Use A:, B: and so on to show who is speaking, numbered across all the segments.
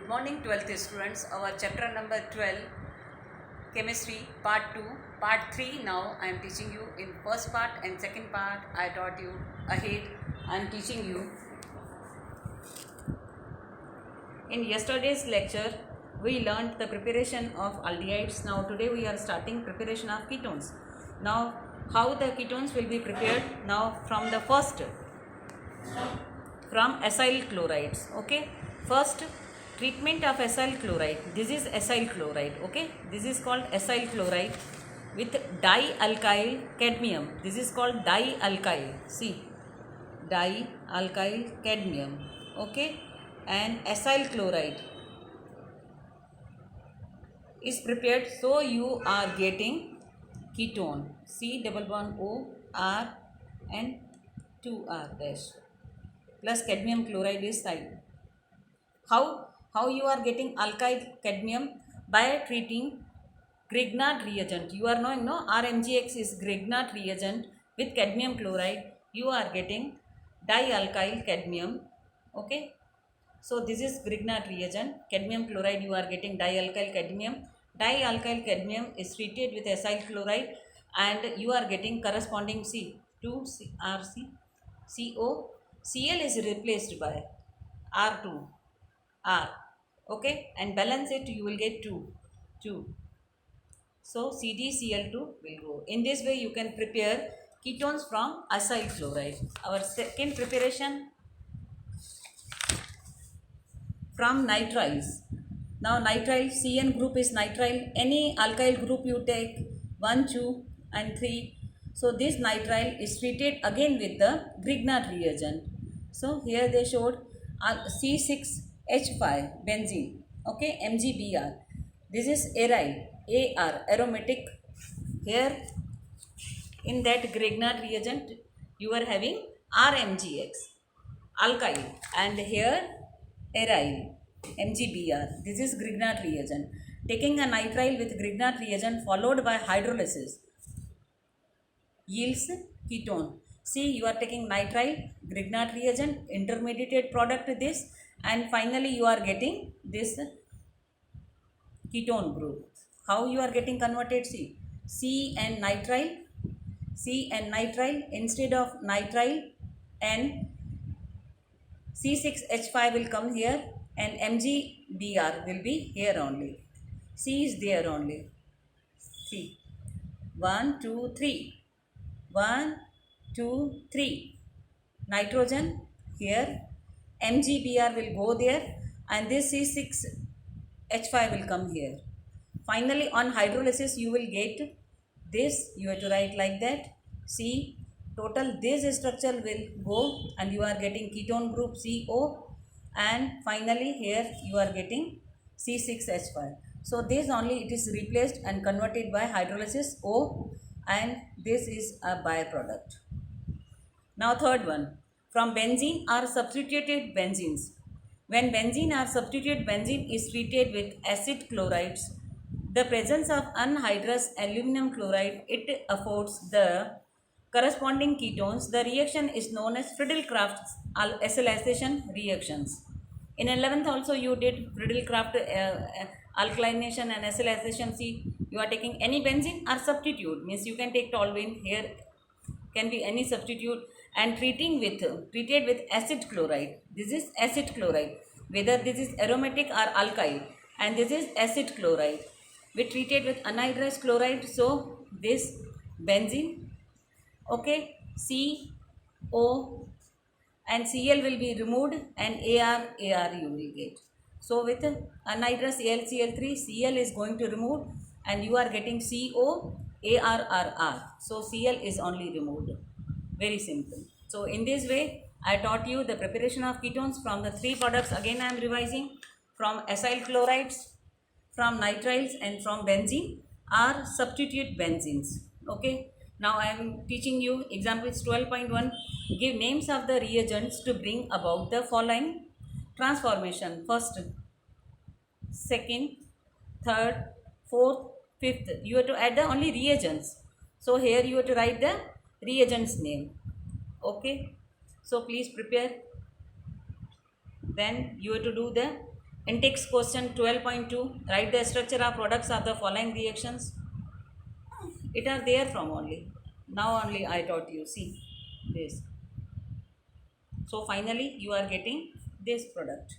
A: Good morning 12th students. Our chapter number 12 chemistry part 2 part 3 now I am teaching you in first part and second part I taught you ahead. I am teaching you in yesterday's lecture we learned the preparation of aldehydes. Now today we are starting preparation of ketones. Now how the ketones will be prepared? Now from the first, from acyl chlorides. Okay, first treatment of acyl chloride. This is acyl chloride. Okay, this is called acyl chloride with dialkyl cadmium. This is called dialkyl. See, dialkyl cadmium. Okay, and acyl chloride is prepared, so you are getting ketone. C double bond O R and 2R dash plus cadmium chloride is side. How you are getting alkyl cadmium? By treating Grignard reagent. You are knowing, no, RMGX is Grignard reagent with cadmium chloride. You are getting dialkyl cadmium. Okay, so this is Grignard reagent. Cadmium chloride, you are getting dialkyl cadmium. Dialkyl cadmium is treated with acyl chloride and you are getting corresponding C 2RC CO. Cl is replaced by R2 R. Okay, and balance it, you will get 2. So CdCl2 will go. In this way you can prepare ketones from acyl chloride. Our second preparation from nitriles. Now nitrile, CN group is nitrile. Any alkyl group you take 1, 2 and 3. So this nitrile is treated again with the Grignard reagent. So here they showed C6H5 benzene. Okay, MgBr. This is aryl, AR, aromatic. Here in that Grignard reagent you are having RMGX, alkyl, and here aryl, MgBr. This is Grignard reagent. Taking a nitrile with Grignard reagent followed by hydrolysis yields ketone. See, you are taking nitrile, Grignard reagent, intermediate product this, and finally you are getting this ketone group. How you are getting converted? See, C and nitrile instead of nitrile and C6H5 will come here and MgBr will be here only. C is there only. See, 1, 2, 3. 1, 2, 3. Nitrogen here, MgBr will go there and this C6H5 will come here. Finally on hydrolysis you will get this, you have to write like that. See, total this structure will go and you are getting ketone group CO, and finally here you are getting C6H5. So this only it is replaced and converted by hydrolysis O, and this is a byproduct. Now third one, from benzene are substituted benzenes. When benzene or substitute benzene is treated with acid chlorides, the presence of anhydrous aluminum chloride, it affords the corresponding ketones. The reaction is known as Friedel-Crafts acylation reactions. In 11th also you did Friedel-Crafts alkylation and acylation. See, you are taking any benzene or substitute, means you can take toluene, here can be any substitute, and treated with acid chloride. This is acid chloride, whether this is aromatic or alkyl, and this is acid chloride. We treated with anhydrous chloride, so this benzene, okay, CO and Cl will be removed and AR you will get. So with anhydrous AlCl3, Cl is going to remove and you are getting CO, ARRR. So Cl is only removed. Very simple. So in this way I taught you the preparation of ketones from the three products. Again I am revising: from acyl chlorides, from nitriles, and from benzene are substitute benzenes. Okay, now I am teaching you examples 12.1. Give names of the reagents to bring about the following transformation: first, second, third, fourth, fifth. You have to add the only reagents. So here you have to write the reagent's name. Okay, so please prepare. Then you have to do the Index question 12.2. Write the structure of products of the following reactions. It are there from only. Now only I taught you. See this. So finally you are getting this product.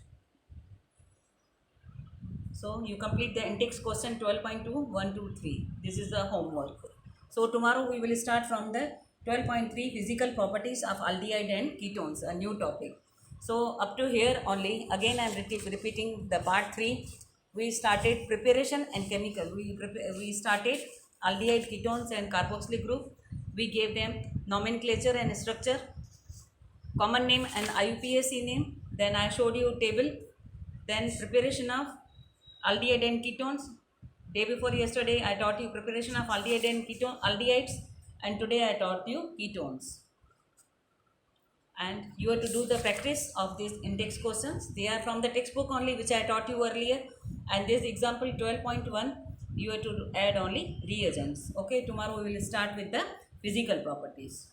A: So you complete the index question 12.2, 1, 2, 3. This is the homework. So tomorrow we will start from the 12.3 physical properties of aldehyde and ketones, a new topic. So up to here only, again I am repeating the part 3. We started preparation and chemical. We started aldehyde, ketones and carboxylic group. We gave them nomenclature and structure, common name and IUPAC name. Then I showed you table. Then preparation of aldehyde and ketones. Day before yesterday I taught you preparation of aldehyde and aldehydes, and today I taught you ketones. And you have to do the practice of these index questions. They are from the textbook only, which I taught you earlier. And this example 12.1, you have to add only reagents. Okay, tomorrow we will start with the physical properties.